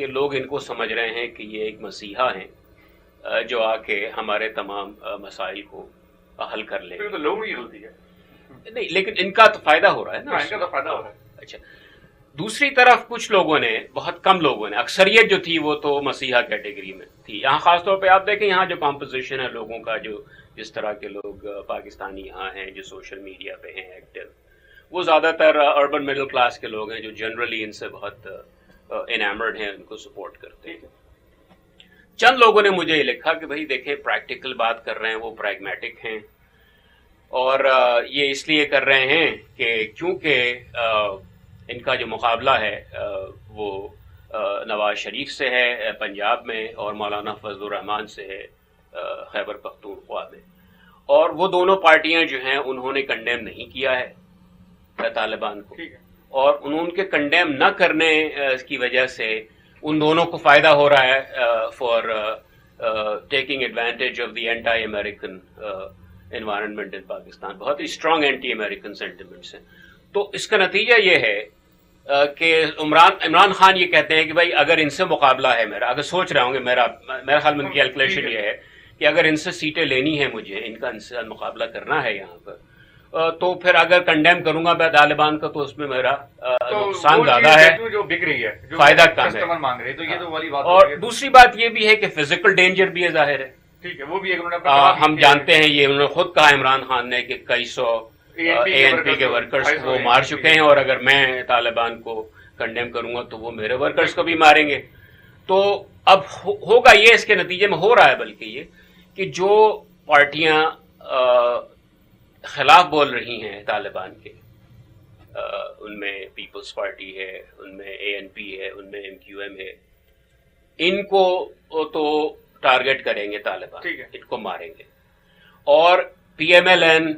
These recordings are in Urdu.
کہ لوگ ان کو سمجھ رہے ہیں کہ یہ ایک مسیحا ہیں جو آ کے ہمارے تمام مسائل کو حل کر لیں. تو لوگ ہی ہوتی ہے نہیں، لیکن ان کا تو فائدہ ہو رہا ہے نا. ان کا تو فائدہ ہو رہا ہے. اچھا، دوسری طرف کچھ لوگوں نے، بہت کم لوگوں نے، اکثریت جو تھی وہ تو مسیحا کیٹیگری میں تھی. یہاں خاص طور پہ آپ دیکھیں یہاں جو کمپوزیشن ہے لوگوں کا، جو جس طرح کے لوگ پاکستانی یہاں ہیں جو سوشل میڈیا پہ ہیں ایکٹیو، وہ زیادہ تر اربن مڈل کلاس کے لوگ ہیں جو جنرلی ان سے بہت انیمرڈ ہیں، ان کو سپورٹ کرتے ہیں. چند لوگوں نے مجھے یہ لکھا کہ بھائی دیکھیں پریکٹیکل بات کر رہے ہیں، وہ پریگمیٹک ہیں، اور یہ اس لیے کر رہے ہیں کہ کیونکہ ان کا جو مقابلہ ہے وہ نواز شریف سے ہے پنجاب میں، اور مولانا فضل الرحمان سے ہے خیبر پختونخوا میں، اور وہ دونوں پارٹیاں جو ہیں انہوں نے کنڈیم نہیں کیا ہے طالبان کو، اور انہوں کے کنڈیم نہ کرنے کی وجہ سے ان دونوں کو فائدہ ہو رہا ہے for taking advantage of the anti American environment in Pakistan. بہت ہی اسٹرانگ اینٹی امریکن سینٹیمنٹس ہیں. تو اس کا نتیجہ یہ ہے کہ عمران خان یہ کہتے ہیں کہ بھائی اگر ان سے مقابلہ ہے میرا، اگر سوچ رہا ہوں کہ میرا خیال میں کیلکولیشن یہ ہے کہ اگر ان سے سیٹیں لینی ہے مجھے، ان کا ان سے مقابلہ کرنا ہے یہاں پر، تو پھر اگر کنڈیم کروں گا میں طالبان کا تو اس میں میرا نقصان زیادہ ہے، جو بک رہی ہے، فائدہ کم ہے. اور دوسری بات یہ بھی ہے کہ فزیکل ڈینجر بھی ہے ظاہر ہے. ٹھیک ہے، وہ بھی ہم جانتے ہیں، یہ انہوں نے خود کہا عمران خان نے کہ کئی سو اے این پی کے ورکرز کو مار چکے ہیں، اور اگر میں طالبان کو کنڈیم کروں گا تو وہ میرے ورکرز کو بھی ماریں گے. تو اب ہوگا یہ، اس کے نتیجے میں ہو رہا ہے بلکہ یہ کہ جو پارٹیاں خلاف بول رہی ہیں طالبان کے، ان میں پیپلز پارٹی ہے، ان میں اے این پی ہے، ان میں ایم کیو ایم ہے، ان کو تو ٹارگٹ کریں گے طالبان، ان کو ماریں گے. اور پی ایم ایل این،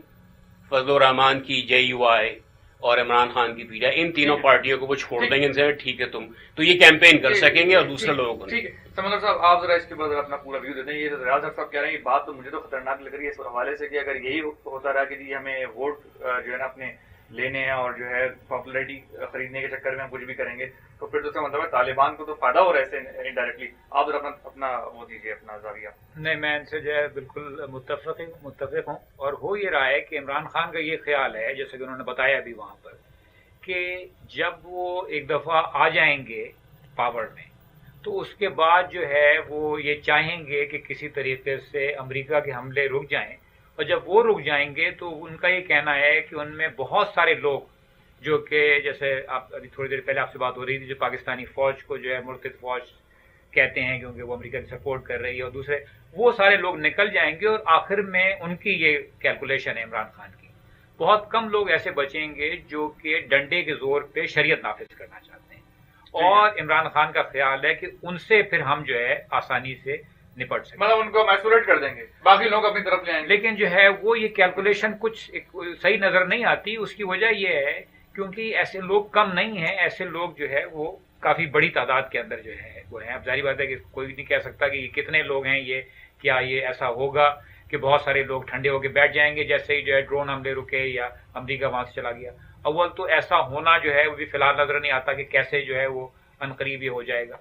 فضل الرحمان کی جے یو آئی اور عمران خان کی پی ڈی آئی، ان تینوں پارٹیوں کو وہ چھوڑ دیں گے، ان سے ٹھیک ہے تم تو یہ کیمپین کر سکیں گے اور دوسرے لوگوں کو. ٹھیک ہے سمندر صاحب، آپ ذرا اس کے بعد اپنا پورا ویو دیتے ہیں. یہ ریاض صاحب کہہ رہے ہیں، یہ بات تو مجھے تو خطرناک لگ رہی ہے اس حوالے سے کہ اگر یہی ہوتا رہا کہ جی ہمیں ووٹ جو ہے نا اپنے لینے ہیں اور جو ہے پاپولیرٹی خریدنے کے چکر میں ہم کچھ بھی کریں گے، تو پھر دوسرا مطلب ہے طالبان کو تو فائدہ ہو رہا ہے اس سے انڈائریکٹلی. آپ ذرا اپنا وہ دیجیے، اپنا زاویہ. نہیں، میں ان سے جو ہے بالکل متفق ہوں، اور ہو یہ رہا ہے کہ عمران خان کا یہ خیال ہے، جیسے کہ انہوں نے بتایا ابھی وہاں پر، کہ جب وہ ایک دفعہ آ جائیں گے پاور میں تو اس کے بعد جو ہے وہ یہ چاہیں گے کہ کسی طریقے سے امریکہ کے حملے رک جائیں، اور جب وہ رک جائیں گے تو ان کا یہ کہنا ہے کہ ان میں بہت سارے لوگ جو کہ جیسے آپ ابھی تھوڑی دیر پہلے آپ سے بات ہو رہی تھی، جو پاکستانی فوج کو جو ہے مرتد فوج کہتے ہیں کیونکہ وہ امریکہ کی سپورٹ کر رہی ہے، اور دوسرے وہ سارے لوگ نکل جائیں گے، اور آخر میں ان کی یہ کیلکولیشن ہے عمران خان کی، بہت کم لوگ ایسے بچیں گے جو کہ ڈنڈے کے زور پہ شریعت نافذ کرنا چاہتے ہیں. اور عمران خان کا خیال ہے کہ ان سے پھر ہم جو ہے آسانی سے نپٹ سکیں، مطلب ان کو میسولیٹ کر دیں گے، باقی لوگ اپنی طرف لے آئیں گے. لیکن جو ہے وہ یہ کیلکولیشن کچھ صحیح نظر نہیں آتی. اس کی وجہ یہ ہے کیونکہ ایسے لوگ کم نہیں ہیں، ایسے لوگ جو ہے وہ کافی بڑی تعداد کے اندر جو ہے وہ ہیں. اب ظاہری بات ہے کہ کوئی نہیں کہہ سکتا کہ یہ کتنے لوگ ہیں، یہ کیا یہ ایسا ہوگا کہ بہت سارے لوگ ٹھنڈے ہو کے بیٹھ جائیں گے جیسے ہی جو ہے ڈرون حملے رکے یا امریکہ وہاں سے چلا گیا. اول تو ایسا ہونا جو ہے وہ بھی فی الحال نظر نہیں آتا کہ کیسے جو ہے وہ عنقریب یہ ہو جائے گا.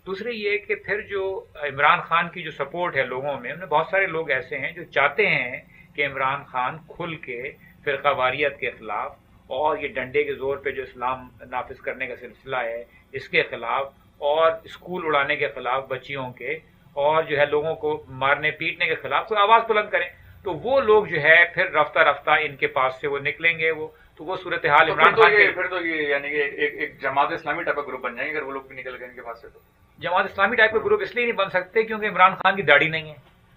دوسری یہ کہ پھر جو عمران خان کی جو سپورٹ ہے لوگوں میں، ان میں بہت سارے لوگ ایسے ہیں جو چاہتے ہیں کہ عمران خان کھل کے فرقہ واریت کے خلاف اور یہ ڈنڈے کے زور پہ جو اسلام نافذ کرنے کا سلسلہ ہے اس کے خلاف، اور اسکول اڑانے کے خلاف بچیوں کے، اور جو ہے لوگوں کو مارنے پیٹنے کے خلاف کوئی آواز بلند کریں. تو وہ لوگ جو ہے پھر رفتہ رفتہ ان کے پاس سے وہ نکلیں گے. وہ تو وہ صورتحال عمران خان کے پھر تو یہ یعنی کہ ایک جماعت اسلامی ٹائپ کا گروپ بن جائیں گے اگر وہ لوگ بھی نکل گئے ان کے پاس سے. تو جماعت اسلامی ٹائپ کے گروپ اس لیے نہیں بن سکتے کیونکہ عمران خان کی داڑھی نہیں ہے.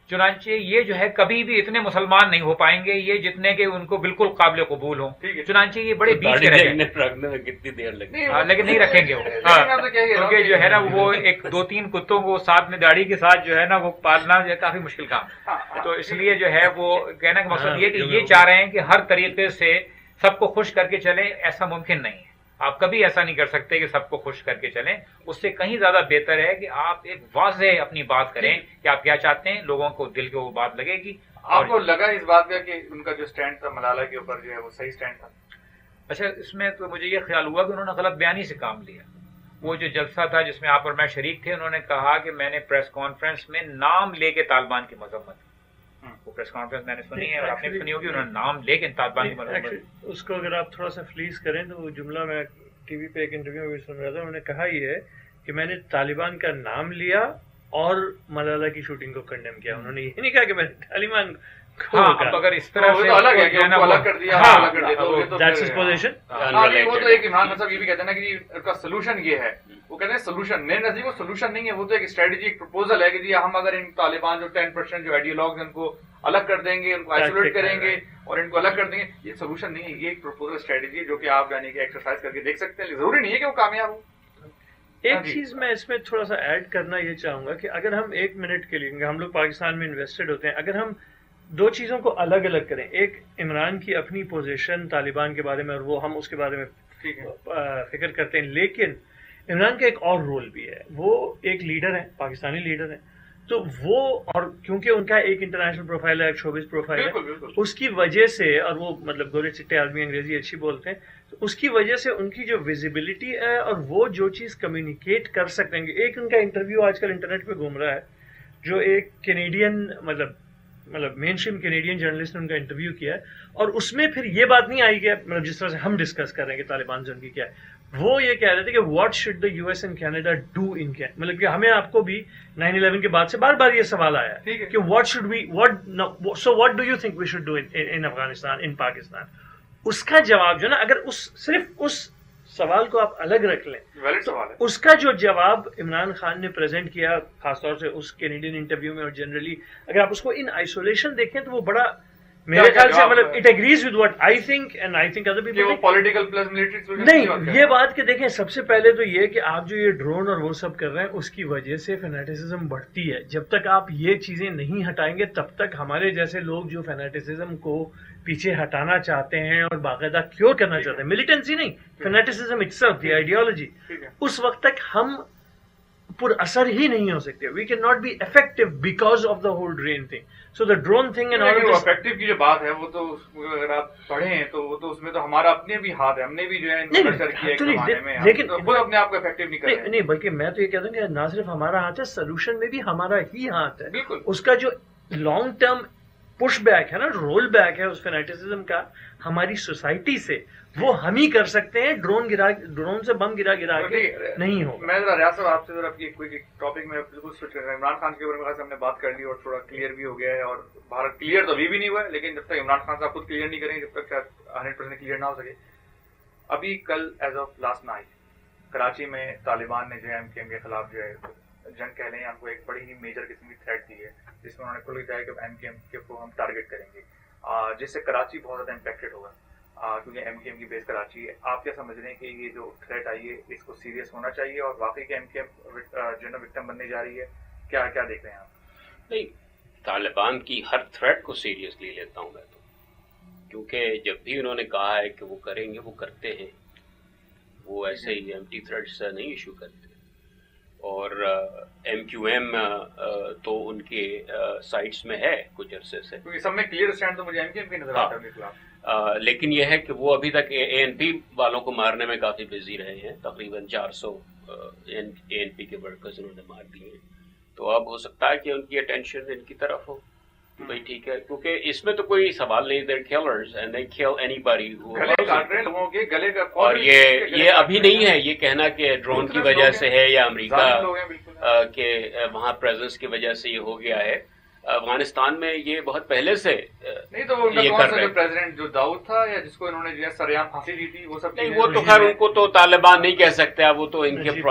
چنانچہ یہ جو ہے کبھی بھی اتنے مسلمان نہیں ہو پائیں گے یہ جتنے کہ ان کو بالکل قابل قبول ہوں. چنانچہ یہ بڑے بیچ کے رکھنے میں کتنی دیر لگے، لیکن نہیں رکھیں گے وہ، کیونکہ جو ہے نا وہ ایک دو تین کتوں کو ساتھ میں داڑھی کے ساتھ جو ہے نا وہ پالنا جو ہے کافی مشکل کام. تو اس لیے جو ہے وہ کہنے کا مقصد یہ کہ یہ چاہ رہے ہیں کہ ہر طریقے سے سب کو خوش کر کے چلیں. ایسا ممکن نہیں ہے، آپ کبھی ایسا نہیں کر سکتے کہ سب کو خوش کر کے چلیں. اس سے کہیں زیادہ بہتر ہے کہ آپ ایک واضح اپنی بات کریں کہ آپ کیا چاہتے ہیں، لوگوں کو دل کے وہ بات لگے گی. آپ کو لگا اس بات کا کہ ان کا جو سٹینڈ تھا ملالہ کے اوپر جو ہے وہ صحیح سٹینڈ تھا؟ اچھا، اس میں تو مجھے یہ خیال ہوا کہ انہوں نے غلط بیانی سے کام لیا. وہ جو جلسہ تھا جس میں آپ اور میں شریک تھے، انہوں نے کہا کہ میں نے پریس کانفرنس میں نام لے کے طالبان کی مذمت کی. وہ پریس کانفرنس میں نے سنی ہے اور آپ نے بھی سنی ہوگی، انہوں نے نام لے کے طالبان کی مذمت کی. اس کو اگر آپ تھوڑا سا فلیز کریں تو وہ جملہ میں ٹی وی پہ ایک انٹرویو میں بھی سن رہا تھا، انہوں نے کہا یہ ہے کہ میں نے طالبان کا نام لیا اور ملالہ کی شوٹنگ کو کنڈیم کیا. انہوں نے یہ نہیں کہا کہ میں نے طالبان اب اگر اس طرح سے الگ ہے کہ ان کو الگ کر دیا، الگ کر دیا، وہ تو ایک عمران خان صاحب یہ بھی کہتے ہیں نا کہ ان کا سولوشن یہ ہے، وہ کہتے ہیں سولوشن، میرے نزدیک وہ سولوشن نہیں ہے، وہ تو ایک اسٹریٹجی، ایک پرپوزل ہے کہ جی ہم اگر ان طالبان جو 10% جو آئیڈیالوگز ان کو الگ کر دیں گے، ان کو آئسولیٹ کریں گے اور ان کو الگ کر دیں گے. یہ سولوشن نہیں ہے، یہ ایک پرپوزل اسٹریٹجی ہے جو کہ آپ یعنی کہ ایکسرسائز کر کے دیکھ سکتے ہیں، ضروری نہیں ہے کہ وہ کامیاب ہو. ایک چیز میں اس میں تھوڑا سا ایڈ کرنا یہ چاہوں گا کہ اگر ہم 1 منٹ کے لیے، ہم لوگ پاکستان میں انویسٹڈ ہوتے ہیں، اگر ہم 2 چیزوں کو الگ الگ کریں، ایک عمران کی اپنی پوزیشن طالبان کے بارے میں اور وہ ہم اس کے بارے میں فکر کرتے ہیں، لیکن عمران کا ایک اور رول بھی ہے، وہ ایک لیڈر ہے، پاکستانی لیڈر ہے، تو وہ اور کیونکہ ان کا ایک انٹرنیشنل پروفائل ہے، ایک شوبز پروفائل ہے، اس کی وجہ سے، اور وہ مطلب گورے چٹے آدمی انگریزی اچھی بولتے ہیں، تو اس کی وجہ سے ان کی جو ویزیبلٹی ہے اور وہ جو چیز کمیونیکیٹ کر سکتے ہیں. ایک ان کا انٹرویو آج کل انٹرنیٹ پہ گھوم رہا ہے جو ایک کینیڈین مطلب مین اسٹریم کینیڈین جرنلسٹ نے ان کا انٹرویو کیا ہے، اور اس میں پھر یہ بات نہیں آئی کہ مطلب جس طرح سے ہم ڈسکس کر رہے ہیں کہ طالبان زون کی کیا ہے، وہ یہ کہہ رہے تھے کہ what should the U S and Canada do in مطلب کہ ہمیں آپ کو بھی 9/11 کے بعد سے بار بار یہ سوال آیا ہے کہ what should we what do you think we should do in Afghanistan, in Pakistan. اس کا جواب جو نا، اگر صرف اس سوال کو آپ الگ رکھ لیں تو اس کا جو جواب عمران خان نے پریزنٹ کیا، خاص طور سے اس کینیڈین انٹرویو میں اور جنرلی اگر آپ اس کو ان آئسولیشن دیکھیں تو وہ بڑا میرے خیال سے مطلب it agrees with what I think and I think other people political plus military نہیں. یہ بات کہ دیکھیں سب سے پہلے تو یہ کہ آپ جو یہ ڈرون اور وہ سب کر رہے ہیں اس کی وجہ سے فینیٹسزم بڑھتی ہے. جب تک آپ یہ چیزیں نہیں ہٹائیں گے تب تک ہمارے جیسے لوگ جو فینیٹسزم کو پیچھے ہٹانا چاہتے ہیں اور باقاعدہ کیور کرنا چاہتے ہیں، ملیٹنسی نہیں، فینیٹسزم اٹسیلف، دی آئیڈیالوجی، اس وقت تک ہم پر اثر ہی نہیں ہو سکتے. We can not be effective because of the whole drone thing. So the drone thing and all effective کی جو بات ہے وہ تو اگر آپ پڑھیں تو وہ تو اس میں تو ہمارا اپنے بھی ہاتھ ہے، ہم نے بھی جو ہے کلچر کیا ایک زمانے میں، لیکن خود اپنے آپ کو افیکٹو نہیں کر رہے. نہیں بلکہ میں تو یہ کہتا ہوں کہ نہ صرف ہمارا ہاتھ ہے، سولوشن میں بھی ہمارا ہی ہاتھ ہے. بالکل اس کا جو لانگ ٹرم پش بیک ہے نا، رول بیک ہے اس فینیٹسزم کا ہماری سوسائٹی سے، وہ ہم ہی کر سکتے ہیں. ڈرون سے بم گرا کے نہیں ہوگا. میں ذرا ریاض صاحب آپ سے ذرا ٹاپک میں بالکل سوئچ کر رہا ہوں. عمران خان کے بارے میں ہم نے بات کر لی اور تھوڑا کلیئر بھی ہو گیا ہے، اور بھارت کلیئر تو ابھی بھی نہیں ہوا ہے، لیکن جب تک عمران خان صاحب خود کلیئر نہیں کریں جب تک شاید 100% کلیئر نہ ہو سکے. ابھی کل as of last night Karachi میں طالبان نے جو ہے MKM کے خلاف جو ہے جنگ کہہ لیں، ہم کو ایک بڑی ہی میجر قسم کی تھریٹ دی ہے، جس میں انہوں نے کھل کہا ہے کہ MKM کو ہم ٹارگیٹ کریں گے، جس سے کراچی بہت زیادہ امپیکٹڈ ہوگا کیونکہ MKM کی بیس کراچی ہے. آپ کیا سمجھ رہے ہیں کہ یہ جو تھریٹ آئی ہے اس کو سیریس ہونا چاہیے اور واقعی کہ MKM جو ہے نا وکٹم بننے جا رہی ہے؟ کیا دیکھ رہے ہیں آپ؟ نہیں، طالبان کی ہر تھریٹ کو سیریسلی لیتا ہوں میں تو، کیونکہ جب بھی انہوں نے کہا ہے کہ وہ کریں گے وہ کرتے ہیں، وہ ایسے ہی ایمٹی تھریٹس نہیں ایشو کرتے. اور MQM تو ان کے سائٹس میں ہے کچھ عرصے سے، سب میں کلیئر اسٹینڈ تو مجھے MKM کی نظر آتا ہے. لیکن یہ ہے کہ وہ ابھی تک ANP والوں کو مارنے میں کافی بزی رہے ہیں. تقریباً 400 ANP کے ورکرز انہوں نے مار دیے ہیں. تو اب ہو سکتا ہے کہ ان کی اٹینشن ان کی طرف ہو. بھائی ٹھیک ہے، کیونکہ اس میں تو کوئی سوال نہیں، they're killers and they kill anybody who اور یہ ابھی نہیں ہے یہ کہنا کہ ڈرون کی وجہ سے ہے یا امریکہ کے وہاں پریزنس کی وجہ سے یہ ہو گیا ہے. افغانستان میں یہ بہت پہلے سے نہیں، تو یہ کر رہے ہیں. پریزیڈنٹ جو داؤد تھا یا جس کو انہوں نے جو ہے سریعام پھانسی دی تھی، وہ سب نہیں، وہ تو خیر ان کو تو طالبان نہیں کہہ سکتے، وہ تو ان کے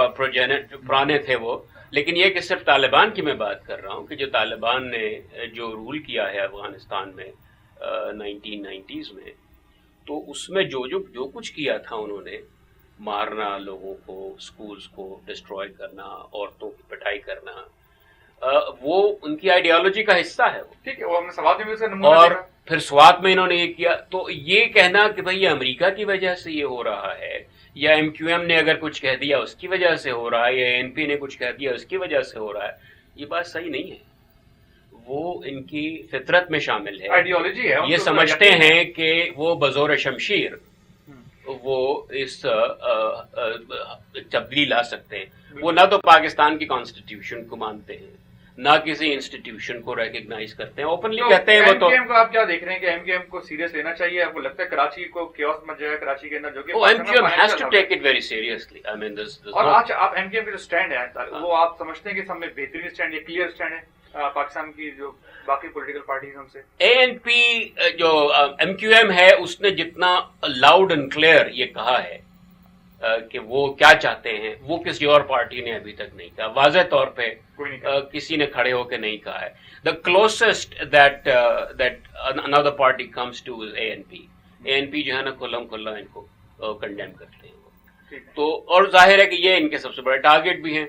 پرانے تھے وہ. لیکن یہ کہ صرف طالبان کی میں بات کر رہا ہوں کہ جو طالبان نے جو رول کیا ہے افغانستان میں 1990s میں، تو اس میں جو کچھ کیا تھا انہوں نے، مارنا لوگوں کو، سکولز کو ڈسٹروائے کرنا، عورتوں کی پٹائی کرنا، وہ ان کی آئیڈیالوجی کا حصہ ہے. وہ ٹھیک ہے، وہ ہم نے سوات میں بھی اس کا نمونہ اور دیکھا. پھر سوات میں انہوں نے یہ کیا. تو یہ کہنا کہ بھئی یہ امریکہ کی وجہ سے یہ ہو رہا ہے، یا MQM نے اگر کچھ کہہ دیا اس کی وجہ سے ہو رہا ہے، یا ANP نے کچھ کہہ دیا اس کی وجہ سے ہو رہا ہے، یہ بات صحیح نہیں ہے. وہ ان کی فطرت میں شامل ہے، آئیڈیالوجی ہے. یہ سمجھتے ہیں کہ وہ بزور شمشیر وہ اس تبدیلی لا سکتے ہیں. وہ نہ تو پاکستان کی کانسٹیٹیوشن کو مانتے ہیں, نہ کسی انسٹیٹیوشن کو ریکگنائز کرتے ہیں, اوپنلی کہتے ہیں وہ تو. ایم کو آپ کیا دیکھ رہے ہیں کہ ایم کیو ایم کو سیریس لینا چاہیے؟ آپ کو لگتا ہے کراچی کو کیوس مچ جائے کراچی کے اندر جو کہ M Q M has to take it very seriously. I mean اور آج آپ ایم کیو ایم کا جو اسٹینڈ ہے وہ آپ سمجھتے ہیں کہ سب میں بہترین اسٹینڈ ہے, کلیئر اسٹینڈ ہے پاکستان کی جو باقی پولیٹیکل پارٹیز ہم سے؟ اے این پی جو ایم کیو ایم ہے اس نے جتنا لاؤڈ اینڈ کلیئر یہ کہا ہے کہ وہ کیا چاہتے ہیں, وہ کسی اور پارٹی نے ابھی تک نہیں کہا. واضح طور پہ کسی نے کھڑے ہو کے نہیں کہا ہے. The closest that another party comes to is A N P جو ہے نا کھلم کھلا ان کو کنڈیم کرتے ہیں. تو اور ظاہر ہے کہ یہ ان کے سب سے بڑے ٹارگیٹ بھی ہیں,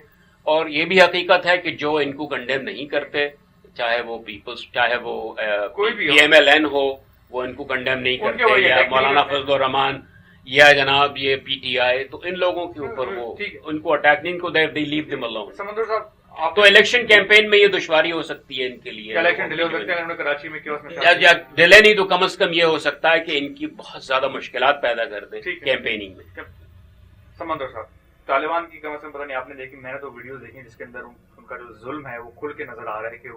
اور یہ بھی حقیقت ہے کہ جو ان کو کنڈیم نہیں کرتے, چاہے وہ پیپلز, چاہے وہ پی ایم ایل این ہو, وہ ان کو کنڈیم نہیں کرتے, یا مولانا فضل الرحمان یا جناب یہ پی ٹی آئی, تو ان لوگوں کے اوپر وہ ان کو اٹیک نہیں, کو دے لیو دیم الون. سمندر صاحب, تو الیکشن کیمپین میں یہ دشواری ہو سکتی ہے ان کے لیے. الیکشن ڈیلے ہو سکتے ہیں کراچی میں, یا ڈیلے نہیں تو کم از کم یہ ہو سکتا ہے کہ ان کی بہت زیادہ مشکلات پیدا کر دیں کیمپیننگ میں. سمندر صاحب, طالبان کی کم از کم پتہ نہیں آپ نے دیکھی, میں نے تو ویڈیوز دیکھی جس کے اندر ان کا جو ظلم ہے وہ کھل کے نظر آ رہا ہے کہ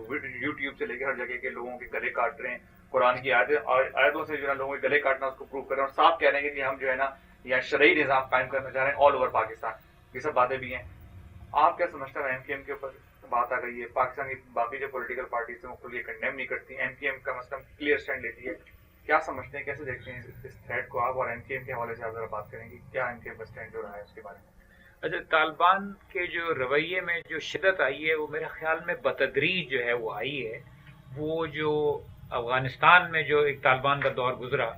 یوٹیوب سے لے کے ہر جگہ کے لوگوں کے گلے کاٹ رہے ہیں, قرآن کی آیتوں سے جو ہے لوگوں کے گلے کاٹنا اس کو پروو کر رہے ہیں, اور صاف کہہ رہے ہیں کہ ہم جو ہے نا یا شرعی نظام قائم کرنا چاہ رہے ہیں آل اوور پاکستان. یہ سب باتیں بھی ہیں. آپ کیا سمجھتا ہے ایم کیو ایم کے اوپر بات آ گئی ہے, پاکستان کی باقی جو پولیٹیکل پارٹیز ہیں وہ کھل کے کنڈیم نہیں کرتی, ایم کیو ایم کم از کم کلیئر اسٹینڈ لیتی ہے. کیا سمجھتے ہیں, کیسے دیکھتے ہیں اس تھریٹ کو آپ, اور ایم کیو ایم کے حوالے سے آپ ذرا بات کریں گے کیا ایم کیو ایم کا اسٹینڈ جو رہا ہے اس کے بارے میں؟ اچھا, طالبان کے جو رویے میں جو شدت آئی ہے وہ میرے خیال میں بتدریج جو ہے وہ آئی ہے. وہ جو افغانستان میں جو ایک طالبان کا دور گزرا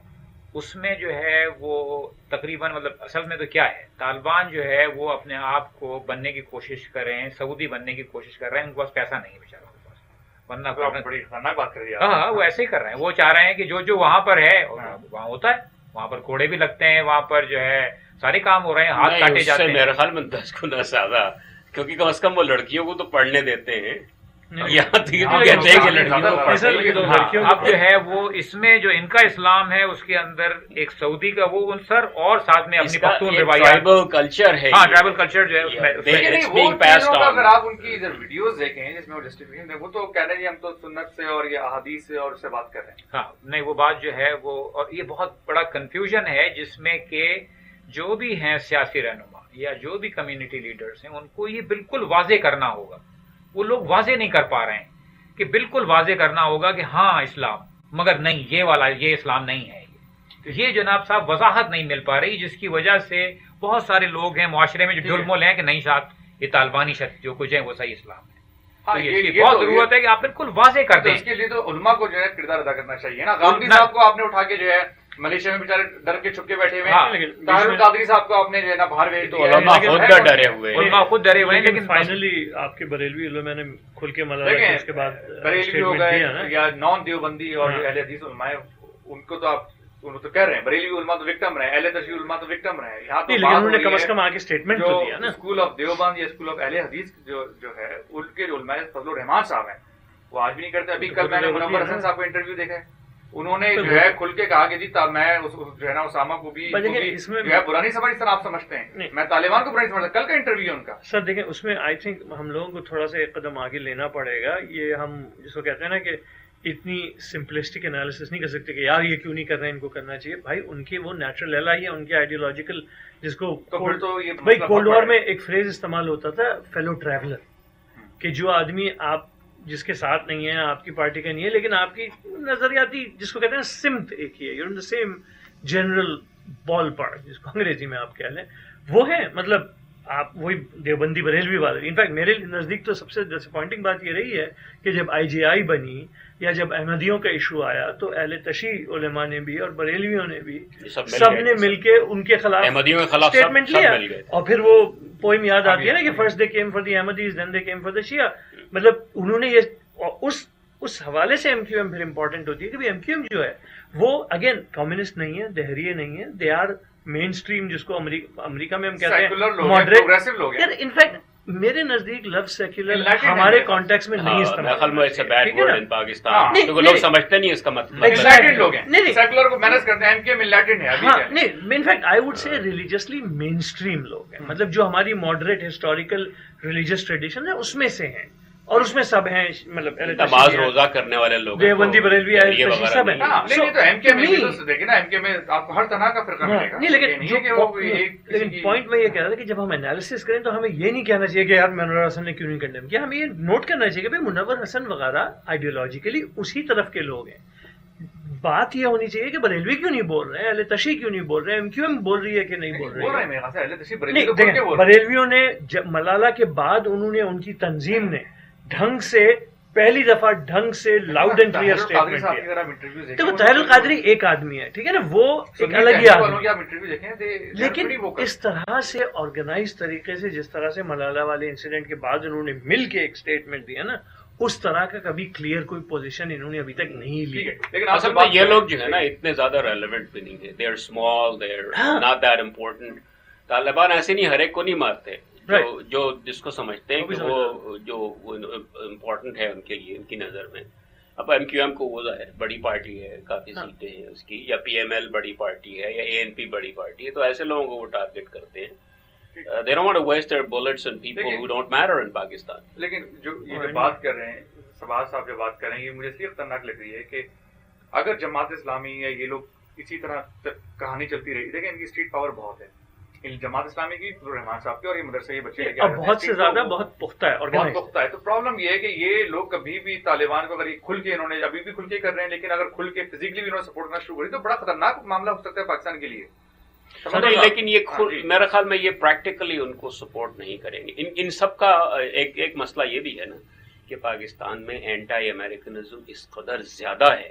اس میں جو ہے وہ تقریباً مطلب اصل میں تو کیا ہے, طالبان جو ہے وہ اپنے آپ کو بننے کی کوشش کر رہے ہیں, سعودی بننے کی کوشش کر رہے ہیں. ان کے پاس پیسہ نہیں بیچاروں کے پاس, ورنہ بڑی خطرناک بات کر رہی ہے. ہاں, وہ ایسے ہی کر رہے ہیں. وہ چاہ رہے ہیں کہ جو وہاں پر ہے وہاں ہوتا ہے, وہاں پر کوڑے بھی لگتے ہیں, وہاں پر جو ہے سارے کام ہو رہے ہیں, ہاتھ کاٹے جاتے ہیں. میرے خیال میں 10 گنا زیادہ, کیونکہ کم از کم وہ لڑکیوں کو تو پڑھنے دیتے ہیں. یہاں اب جو ہے وہ اس میں جو ان کا اسلام ہے اس کے اندر ایک سعودی کا وہ عنصر, اور ساتھ میں اپنی پختون روایات, ٹرائبل کلچر ہے. ہاں, ٹرائبل کلچر جو ہے اگر آپ ان کی ویڈیوز دیکھیں جس میں وہ جسٹیفیکیشن, وہ تو کہہ رہے ہیں ہم تو سنت سے اور یہ احادیث سے اور اس سے بات کر رہے ہیں. ہاں, نہیں وہ بات جو ہے وہ, اور یہ بہت بڑا کنفیوژن ہے جس میں کہ جو بھی ہیں سیاسی رہنما یا جو بھی کمیونٹی لیڈرز ہیں ان کو یہ بالکل واضح کرنا ہوگا. وہ لوگ واضح نہیں کر پا رہے ہیں کہ بالکل واضح کرنا ہوگا کہ ہاں اسلام, مگر نہیں یہ والا یہ اسلام نہیں ہے. یہ جناب صاحب وضاحت نہیں مل پا رہی, جس کی وجہ سے بہت سارے لوگ ہیں معاشرے میں جو ڈھل مل ہیں کہ نہیں صاحب یہ طالبانی شخص جو کچھ ہے وہ صحیح اسلام ہے. تو یہ بہت ضرورت ہے کہ آپ بالکل واضح کر دیں. اس کے لیے تو علماء کو جو ہے کردار ادا کرنا چاہیے نا. غامدی صاحب کو آپ نے اٹھا کے جو ہے ملیشیا میں بیچارے ڈر کے چھپ کے بیٹھے ہوئے ہیں, طاہر القادری صاحب کو آپ نے جو ہے نا باہر بھیج دیا, علماء خود ڈرے ہوئے ہیں. لیکن فائنلی آپ کے بریلوی علماء نے کھل کے ملا رکھا, اس کے بعد بریلوی ہو گئے یا نان دیوبندی اور اہل حدیث علماء, ان کو تو آپ تو کہہ رہے ہیں بریلوی علماء تو وکٹم رہے, اہل تشیع علماء تو وکٹم رہے. یہاں تو انہوں نے کم از کم آگے اسٹیٹمنٹ تو دیا نا. اسکول آف دیوبند یا اسکول آف اہل حدیث جو ہے ان کے جو علماء فضل الرحمان صاحب ہیں وہ آج بھی نہیں کرتے. ابھی کل میں نے منور حسن صاحب کو انٹرویو دیکھا ہے, انہوں نے جو ہے کھل کے کہا کہ جی میں جو ہے نا اسامہ کو بھی جو ہے برا نہیں سمجھ, اس طرح آپ سمجھتے ہیں, میں طالبان کو برا نہیں سمجھتا. کل کا انٹرویو ان کا سر دیکھیں, اس میں آئی تھنک ہم لوگوں کو تھوڑا سا ایک قدم آگے لینا پڑے گا. یہ ہم جس کو کہتے ہیں نا کہ اتنی سمپلسٹک انالیسس نہیں کر سکتے کہ یار یہ کیوں نہیں کر رہے ہیں, ان کو کرنا چاہیے. بھائی ان کی وہ نیچرل ایل آئی ہے, ان کی آئیڈیولوجیکل, جس کو بھائی کولڈ وار میں ایک فریز استعمال ہوتا تھا فیلو ٹریولر, کہ جو آدمی آپ جس کے ساتھ نہیں ہے, آپ کی پارٹی کا نہیں ہے, لیکن آپ کی نظریاتی جس کو کہتے ہیں سمت ایک ہی ہے, you know the same general ball park جس کو انگریزی میں آپ کہہ لیں, وہ ہے. مطلب آپ وہی دیوبندی بریلوی والے. انفیکٹ میرے نزدیک تو سب سے ڈسپوائنٹنگ بات یہ رہی ہے کہ جب آئی جے آئی بنی یا جب احمدیوں کا ایشو آیا تو اہل تشیع علماء نے بھی اور بریلویوں نے بھی سب نے مل کے ان کے خلاف اسٹیٹمنٹ لیا, اور پھر وہ پوئم یاد آتی ہے نا کہ first they came for the Ahmadis then they came for the Shia. مطلب انہوں نے یہ اس حوالے سے ایم کیو ایم پھر امپورٹنٹ ہوتی ہے کہ ایم کیو ایم جو ہے وہ اگین کمیونسٹ نہیں ہے, دہریے نہیں ہے, دے آر مین اسٹریم, جس کو امریکہ میں ہم کہتے ہیں ماڈریٹ. انفیکٹ میرے نزدیک لفظ سیکولر ہمارے کانٹیکس میں نہیں استعمال پاکستان لوگ سمجھتے نہیں اس کا مطلب لوگ ہیں سیکولر کو مینج کرتے ہیں ایم کیو ایم لیٹن ہے نہیں in fact I would say religiously mainstream لوگ ہیں مطلب جو ہماری ماڈریٹ ہسٹوریکل ریلیجس ٹریڈیشن ہے اس میں سے ہیں اور اس میں سب ہیں مطلب نماز روزہ کرنے والے لوگ دیوبندی بریلوی سب ہیں آپ کو ہر طرح کا فرقہ ملے گا. نہیں لیکن پوائنٹ میں یہ کہہ رہا تھا کہ جب ہم انالیسس کریں تو ہمیں یہ نہیں کہنا چاہیے کہ یار منور حسن نے کیوں نہیں کنڈیم کیا, ہمیں یہ نوٹ کرنا چاہیے کہ بھائی منور حسن وغیرہ آئیڈیولوجیکلی اسی طرف کے لوگ ہیں. بات یہ ہونی چاہیے کہ بریلوی کیوں نہیں بول رہے ہیں, اہل تشیع کیوں نہیں بول رہے ہیں, ایم کیو ایم بول رہی ہے کہ نہیں بول رہی ہے. بریلویوں نے ملالہ کے بعد انہوں نے ان کی تنظیم نے ڈھنگ سے پہلی دفعہ ڈھنگ سے لاؤڈ اینڈ کلیئر اسٹیٹمنٹ دیا. دیکھو طاہر القادری ایک آدمی ہے, ٹھیک ہے نا, وہ ایک الگ ہی آدمی, لیکن اس طرح سے آرگنائز طریقے سے جس طرح سے ملالہ والے انسیڈنٹ کے بعد انہوں نے مل کے ایک اسٹیٹمنٹ دیا نا, اس طرح کا کبھی کلیئر کوئی پوزیشن انہوں نے ابھی تک نہیں لی. لیکن اصل میں یہ لوگ جو ہے نا اتنے زیادہ ریلیونٹ بھی نہیں ہے, they are small, they are not that important. Taliban ایسے نہیں ہر ایک کو نہیں مارتے, جو جس کو سمجھتے ہیں کہ وہ جو امپورٹنٹ ہے ان کے لیے, ان کی نظر میں. اب ایم کیو ایم کو وہ ہے بڑی پارٹی ہے, کافی سیٹیں ہیں اس کی, یا پی ایم ایل بڑی پارٹی ہے, یا اے این پی بڑی پارٹی ہے, تو ایسے لوگوں کو وہ ٹارگیٹ کرتے ہیں. They don't want to waste their bullets on people who don't matter in Pakistan. لیکن جو یہ بات کر رہے ہیں شہباز صاحب, جو بات کر رہے ہیں یہ مجھے اس لیے خطرناک لگ رہی ہے کہ اگر جماعت اسلامی یا یہ لوگ اسی طرح کہانی چلتی رہی, دیکھیں ان کی اسٹریٹ پاور بہت ہے, جماعت اسلامی کی, رحمان صاحب کی, اور یہ مدرسے یہ بچے بہت سے زیادہ بہت پختہ ہے, بہت پختہ ہے. تو پرابلم یہ ہے کہ یہ لوگ کبھی بھی طالبان کو اگر کھل کے, انہوں نے ابھی بھی کھل کے کر رہے ہیں, لیکن اگر کھل کے فزیکلی بھی انہوں نے سپورٹ کرنا شروع کری تو بڑا خطرناک معاملہ ہو سکتا ہے پاکستان کے لیے. لیکن یہ میرے خیال میں یہ پریکٹیکلی ان کو سپورٹ نہیں کریں گے. ان سب کا ایک مسئلہ یہ بھی ہے نا کہ پاکستان میں اینٹائی امریکنزم اس قدر زیادہ ہے,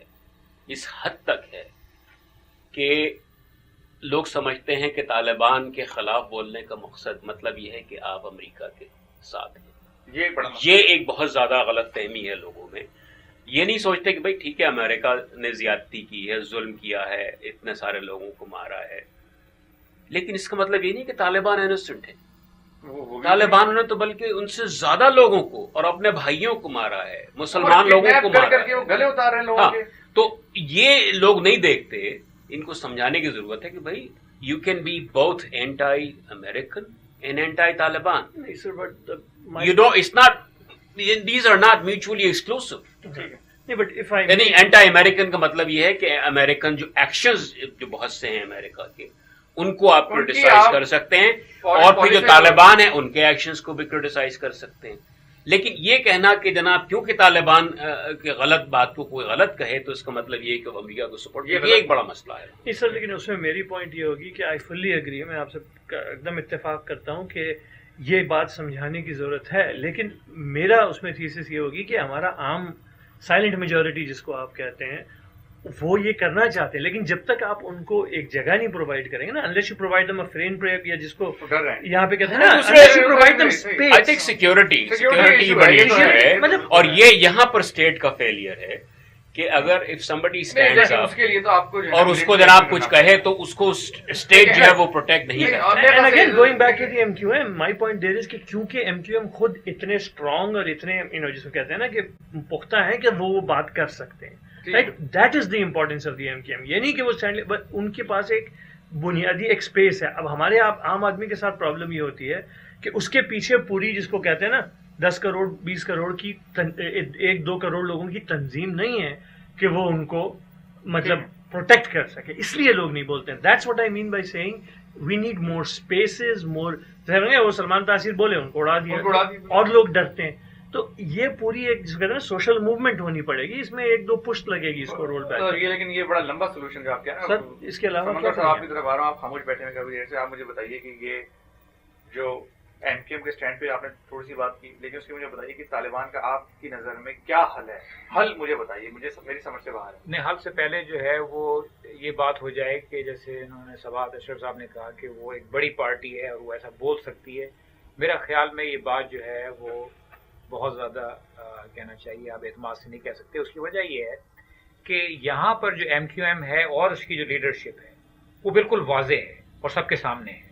اس حد تک ہے کہ لوگ سمجھتے ہیں کہ طالبان کے خلاف بولنے کا مقصد مطلب یہ ہے کہ آپ امریکہ کے ساتھ ہیں. یہ ایک بہت زیادہ غلط فہمی ہے لوگوں میں. یہ نہیں سوچتے کہ بھائی ٹھیک ہے امریکہ نے زیادتی کی ہے, ظلم کیا ہے, اتنے سارے لوگوں کو مارا ہے, لیکن اس کا مطلب یہ نہیں کہ طالبان انوسنٹ ہے. طالبان نے تو بلکہ ان سے زیادہ لوگوں کو اور اپنے بھائیوں کو مارا ہے, مسلمان لوگوں کو مارا ہے, گلے اتار رہے ہیں لوگوں کے. تو یہ لوگ نہیں دیکھتے, ان کو سمجھانے کی ضرورت ہے کہ بھائی you can be both anti American and anti Taliban. You do it's not, these are not mutually exclusive. یعنی اینٹائی امریکن کا مطلب یہ ہے کہ امریکن جو ایکشنز جو بہت سے ہیں امریکہ کے, ان کو آپ کرٹیسائز کر سکتے ہیں, اور پھر جو طالبان ہیں ان کے ایکشنز کو بھی کرٹیسائز کر سکتے ہیں. لیکن یہ کہنا کہ جناب کیونکہ طالبان کے غلط بات کو کوئی غلط کہے تو اس کا مطلب یہ کہ امریکہ کو سپورٹ, یہ ایک بڑا مسئلہ ہے. نہیں سر, لیکن اس میں میری پوائنٹ یہ ہوگی کہ آئی فلی اگری, میں آپ سے ایک دم اتفاق کرتا ہوں کہ یہ بات سمجھانے کی ضرورت ہے, لیکن میرا اس میں تھیسس یہ ہوگی کہ ہمارا عام سائلنٹ میجورٹی جس کو آپ کہتے ہیں وہ یہ کرنا چاہتے ہیں, لیکن جب تک آپ ان کو ایک جگہ نہیں پرووائڈ کریں گے نا, unless you provide them a frame break, یا جس کو یہاں پہ کہتے ہیں نا unless you provide them space. I think security بڑی ایشو ہے, اور یہ یہاں پر اسٹیٹ کا فیلئر ہے کہ اگر if somebody stands up اور اس کو جناب کچھ کہے تو اس کو اسٹیٹ جو ہے وہ پروٹیکٹ نہیں کرتا. And again going back to the MQM, my point there is کہ کیونکہ MQM خود اتنے اسٹرانگ اور اتنے جس کو کہتے ہیں نا کہ پختہ ہیں کہ وہ بات کر سکتے ہیں. Right? That is the importance of the MQM. یہ نہیں کہ وہ اسٹینڈ, بٹ ان کے پاس ایک بنیادی ایک اسپیس ہے. اب ہمارے عام آدمی کے ساتھ پرابلم یہ ہوتی ہے کہ اس کے پیچھے پوری جس کو کہتے ہیں نا 10 کروڑ 20 کروڑ کی 1-2 کروڑ لوگوں کی تنظیم نہیں ہے کہ وہ ان کو مطلب پروٹیکٹ کر سکے, اس لیے لوگ نہیں بولتے ہیں. That's what I mean by saying we need more spaces, more. وہ سلمان تاثیر بولے ان کو اڑا دیا اور لوگ ڈرتے ہیں. تو یہ پوری ایک جس کو کہتے ہیں سوشل موومنٹ ہونی پڑے گی, اس میں 1-2 پشت لگے گی اس کو رول بیک. لیکن یہ بڑا لمبا سولوشن جو آپ کہہ رہے ہیں سر, اس کے علاوہ آپ کی طرف آ رہا ہوں, آپ خاموش بیٹھے ہیں کبھی ایسے. آپ مجھے بتائیے کہ یہ جو ایم کیو ایم کے اسٹینڈ پہ آپ نے تھوڑی سی بات کی, لیکن اس کی مجھے بتائیے کہ طالبان کا آپ کی نظر میں کیا حل ہے؟ حل مجھے بتائیے, مجھے میری سمجھ سے باہر ہے. نہیں, حل سے پہلے جو ہے وہ یہ بات ہو جائے کہ جیسے انہوں نے سواد اشرف صاحب نے کہا کہ وہ ایک بڑی پارٹی ہے اور وہ ایسا بول سکتی ہے. میرا خیال میں یہ بات جو ہے وہ بہت زیادہ کہنا چاہیے, آپ اعتماد سے نہیں کہہ سکتے. اس کی وجہ یہ ہے کہ یہاں پر جو ایم کیو ایم ہے اور اس کی جو لیڈرشپ ہے وہ بالکل واضح ہے اور سب کے سامنے ہے.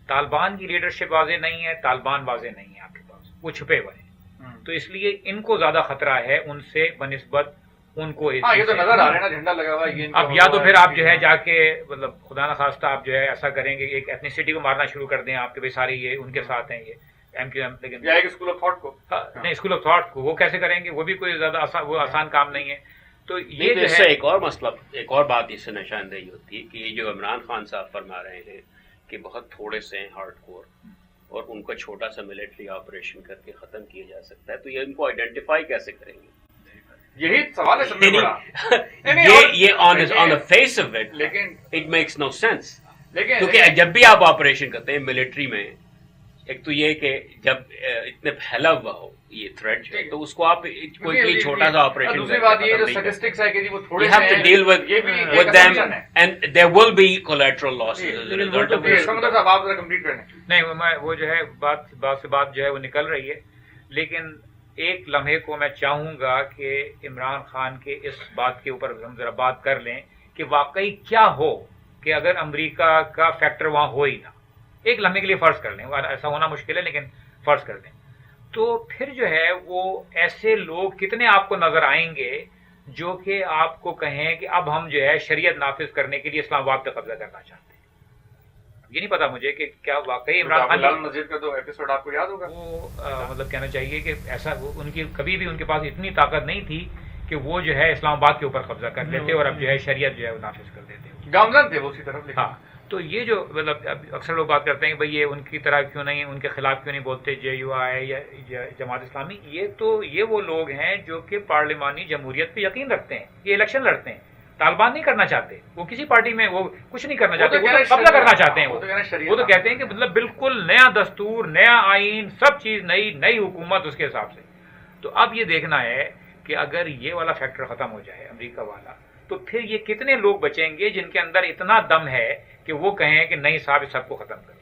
طالبان کی لیڈرشپ واضح نہیں ہے, طالبان واضح نہیں ہے آپ کے وہ چھپے ہوئے ہیں، تو اس لیے ان کو زیادہ خطرہ ہے ان سے بنسبت ان کو. یہ تو نظر آ رہا ہے نا جھنڈا لگا ہوا ہے. اب یا تو پھر آپ جو ہے جا کے مطلب خدا نہ خواستہ آپ جو ہے ایسا کریں گے ایک ایتھنیسٹی کو مارنا شروع کر دیں آپ کے بھائی سارے یہ ان کے ساتھ ہیں یہ ایم کیو ایم. لیکن یا ایک اسکول آف تھاٹ کو نہیں، اسکول آف تھاٹ کو وہ کیسے کریں گے؟ وہ بھی کوئی زیادہ آسان کام نہیں ہے. تو یہ جو اس ہے سے ایک اور مسئلہ، ایک اور بات اس سے نشاندہی ہوتی ہے کہ یہ جو عمران خان صاحب فرما رہے ہیں کہ بہت تھوڑے سے ہیں ہارڈ کور اور ان کا چھوٹا سا ملٹری آپریشن کر کے ختم کیا جا سکتا ہے، تو یہ ان کو آئیڈینٹیفائی کیسے کریں گے؟ یہی سوال ہے سب سے بڑا. یہ آن دا فیس آف اٹ لیکن اٹ میکس نو سینس. لیکن کیونکہ جب بھی آپ آپریشن کرتے ہیں ملٹری میں، ایک تو یہ کہ جب اتنے پھیلا ہوا ہو یہ تھریٹ ہے تو اس کو آپ کوئی چھوٹا سا آپریشن، دوسری بات یہ جو اسٹیٹسٹکس ہے کہ وہ تھوڑے you have to deal with them and there will be collateral losses as a result of this. آپ ذرا کمپلیٹ کریں. نہیں وہ جو ہے بات سے بات جو ہے وہ نکل رہی ہے، لیکن ایک لمحے کو میں چاہوں گا کہ عمران خان کے اس بات کے اوپر ہم ذرا بات کر لیں کہ واقعی کیا ہو کہ اگر امریکہ کا فیکٹر وہاں ہو ہی نہ، ایک لمحے کے لیے فرض کر لیں، ایسا ہونا مشکل ہے لیکن فرض کر لیں، تو پھر جو ہے وہ ایسے لوگ کتنے آپ کو نظر آئیں گے جو کہ آپ کو کہیں کہ اب ہم جو ہے شریعت نافذ کرنے کے لیے اسلام آباد پہ قبضہ کرنا چاہتے ہیں. یہ نہیں پتا مجھے کہ کیا واقعی عمران خان لال مسجد کا تو ایپیسوڈ آپ کو یاد ہوگا، وہ مطلب کہنا چاہیے کہ ایسا ان کی کبھی بھی ان کے پاس اتنی طاقت نہیں تھی کہ وہ جو ہے اسلام آباد کے اوپر قبضہ کر لیتے اور اب جو ہے شریعت جو ہے وہ نافذ کر دیتے. گامزن تھے وہ اسی طرف. ہاں، تو یہ جو مطلب اکثر لوگ بات کرتے ہیں کہ بھئی یہ ان کی طرح کیوں نہیں، ان کے خلاف کیوں نہیں بولتے JUI یا جماعت اسلامی. یہ وہ لوگ ہیں جو کہ پارلیمانی جمہوریت پہ یقین رکھتے ہیں، یہ الیکشن لڑتے ہیں. طالبان نہیں کرنا چاہتے، وہ کسی پارٹی میں وہ کچھ نہیں کرنا چاہتے، وہ تو قبضہ کرنا چاہتے ہیں. وہ تو کہتے ہیں کہ مطلب بالکل نیا دستور، نیا آئین، سب چیز نئی حکومت اس کے حساب سے. تو اب یہ دیکھنا ہے کہ اگر یہ والا فیکٹر ختم ہو جائے امریکہ والا، تو پھر یہ کتنے لوگ بچیں گے جن کے اندر اتنا دم ہے کہ وہ کہیں کہ نہیں صاحب اس سب کو ختم کرو.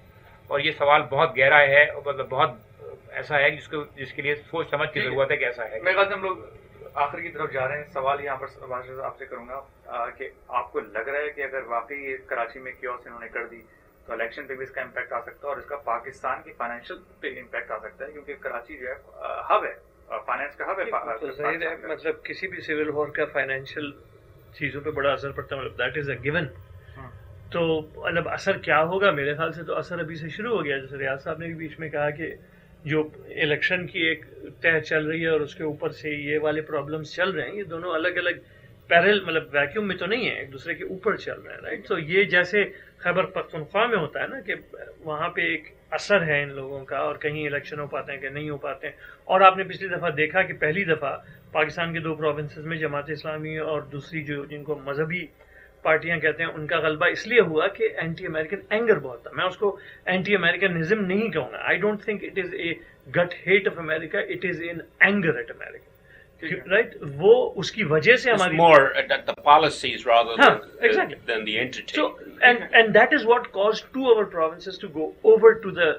اور یہ سوال بہت گہرا ہے، مطلب بہت ایسا ہے جس کے لیے سوچ سمجھ کی ضرورت ہے کہ ایسا ہے. میرے خیال سے ہم لوگ آخر کی طرف جا رہے ہیں. سوال یہاں پر آپ سے کروں گا کہ آپ کو لگ رہا ہے کہ اگر واقعی کراچی میں کیوس انہوں نے کر دی تو الیکشن پہ بھی اس کا امپیکٹ آ سکتا ہے اور اس کا پاکستان کی فائنینشیل پہ امپیکٹ آ سکتا ہے، کیونکہ کراچی جو ہے ہب ہے، فائنینس کا ہب ہے. ظاہر ہے مطلب کسی بھی سول وار کا فائنینشیل چیزوں پہ بڑا اثر پڑتا ہے، مطلب دیٹ از اے گیون. تو مطلب اثر کیا ہوگا؟ میرے خیال سے تو اثر ابھی سے شروع ہو گیا. جیسے ریاض صاحب نے بھی بیچ میں کہا کہ جو الیکشن کی ایک تہ چل رہی ہے اور اس کے اوپر سے یہ والے پرابلمس چل رہے ہیں، یہ دونوں الگ الگ پیرل مطلب ویکیوم میں تو نہیں ہے، ایک دوسرے کے اوپر چل رہے ہیں، رائٹ. تو یہ جیسے خیبر پختونخوا میں ہوتا ہے نا کہ وہاں پہ ایک اثر ہے ان لوگوں کا اور کہیں الیکشن ہو پاتے ہیں کہ نہیں ہو پاتے ہیں. اور آپ نے پچھلی دفعہ دیکھا کہ پہلی دفعہ پاکستان کے 2 پروونسز میں جماعت اسلامی اور دوسری جو جن کو مذہبی پارٹیاں کہتے ہیں ان کا غلبہ اس لیے ہوا کہ اینٹی امریکن اینگر بہت تھا. میں اس کو اینٹی امریکنزم نہیں کہوں گا. I don't think it is a gut hate of America, it is an anger at America, right. وہ اس کی وجہ سے ہماری policies rather than the entity. So and that is what caused 2 of our provinces to go over to the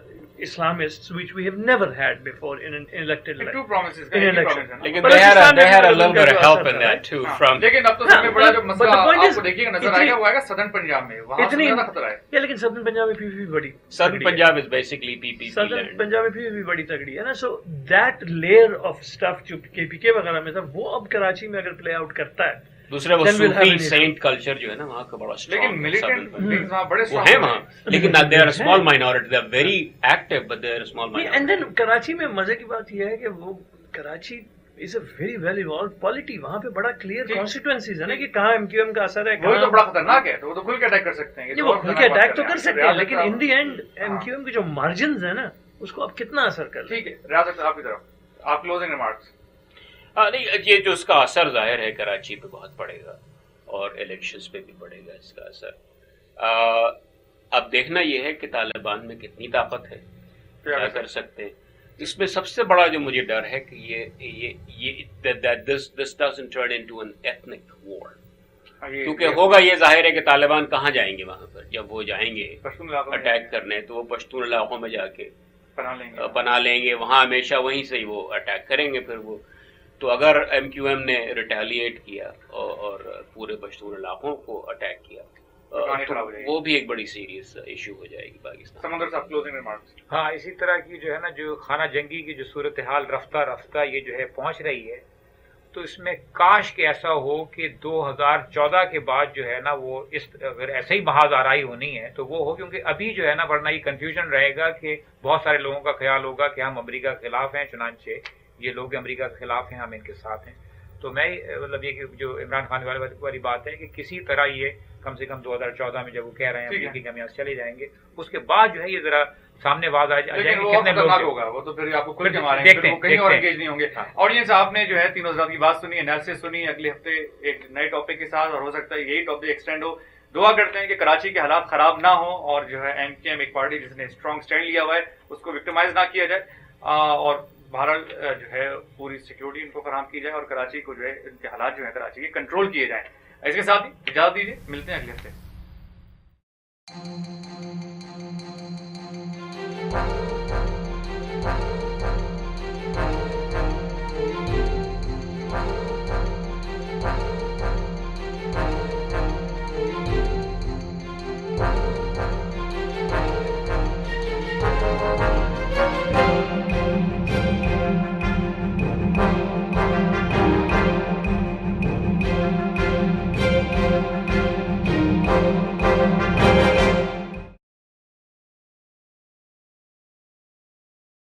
Islamists, which we have never had before in an elected Two provinces in election. Lekin they had a little bit of help in that too from. لیکن اب تو سب سے بڑا جو مسئلہ آپ کو دیکھیے نظر آئے گا وہ آئے گا سدرن پنجاب میں، وہاں سے زیادہ خطرہ ہے. یا لیکن سدرن پنجاب میں بھی بڑی Southern Punjab is basically PPP southern land. Punjab میں بھی بڑی تگڑی ہے نا. So that layer of stuff جو KPK وغیرہ میں تھا وہ اب کراچی میں اگر پلے آؤٹ کرتا ہے. دوسرے وہ صوفی سینٹ کلچر جو ہے نا وہاں کا بڑا لیکن ملیٹنٹ وہاں بڑے وہ ہے وہاں، لیکن they are a small minority, they are very active but they are a small minority. And then Karachi میں مزے کی بات یہ ہے کہ وہ Karachi is a very well evolved polity. وہاں پہ بڑا کلیئر کانسٹیٹوئنسیز ہے نا کہ کہاں MQM کا اثر ہے. وہ تو بڑا خطرناک ہے، تو وہ تو کھل کے اٹیک کر سکتے ہیں. وہ کھل کے اٹیک تو کر سکتے ہیں لیکن ان دی اینڈ MQM کے جو مارجنز ہیں نا اس کو اب کتنا اثر کر. ٹھیک ہے ریاض آپ کی طرف آپ کلوزنگ ریمارکس. نہیں، یہ جو اس کا اثر ظاہر ہے کراچی پہ بہت پڑے گا اور الیکشنز پہ بھی پڑے گا اس کا اثر. اب دیکھنا یہ ہے کہ طالبان میں کتنی طاقت ہے، کیا کر سکتے ہیں. اس میں سب سے بڑا جو مجھے ڈر ہے کہ this doesn't turn into an ethnic war. کیونکہ ہوگا یہ ظاہر ہے کہ طالبان کہاں جائیں گے وہاں پر. جب وہ جائیں گے اٹیک کرنے تو وہ پشتون علاقوں میں جا کے پناہ لیں گے، وہاں ہمیشہ وہیں سے ہی وہ اٹیک کریں گے. پھر وہ تو اگر MQM نے ریٹیلیٹ کیا اور پورے پشتون علاقوں کو اٹیک کیا کہانی خراب ہو جائے گی. وہ بھی ایک بڑی سیریس ایشو ہو جائے گی پاکستان. سمندر صاحب کلوزنگ ریمارکس. ہاں اسی طرح کی جو ہے نا جو خانہ جنگی کی جو صورتحال رفتہ رفتہ یہ جو ہے پہنچ رہی ہے، تو اس میں کاش کہ ایسا ہو کہ 2014 کے بعد جو ہے نا وہ اگر ایسے ہی محاذ آرائی ہونی ہے تو وہ ہو، کیونکہ ابھی جو ہے نا ورنہ یہ کنفیوژن رہے گا کہ بہت سارے لوگوں کا خیال ہوگا کہ ہم امریکہ کے خلاف ہیں، چنانچہ یہ لوگ امریکہ کے خلاف ہیں، ہم ان کے ساتھ ہیں. تو میں مطلب یہ کہ جو عمران خان والی بات ہے کہ کسی طرح یہ کم سے کم 2014 میں جب وہ کہہ رہے ہیں امریکی کہ ہم یہاں سے چلے جائیں گے، اس کے بعد جو ہے یہ ذرا سامنے باز آ جائیں گے کتنے لوگ ہوگا، وہ تو پھر آپ کو کھل کے ماریں گے، وہ کہیں اور انگیج نہیں ہوں گے. آڈینس آپ نے جو ہے تینوں حضرات کی بات سنی، انالیسس سنی. اگلے ہفتے ایک نئے ٹاپک کے ساتھ، اور ہو سکتا ہے یہی ٹاپک ایکسٹینڈ ہو. دعا کرتے ہیں کہ کراچی کے حالات خراب نہ ہوں، اور جو ہے ایم کیو ایم ایک پارٹی جس نے اسٹرانگ سٹینڈ لیا ہوا ہے اس کو وکٹمائز نہ کیا جائے، اور بہرحال جو ہے پوری سیکورٹی ان کو فراہم کی جائے، اور کراچی کو جو ہے ان کے حالات جو ہیں کراچی کے کنٹرول کیے جائیں. اس کے ساتھ ہی اجازت دیجیے، ملتے ہیں اگلے ہفتے.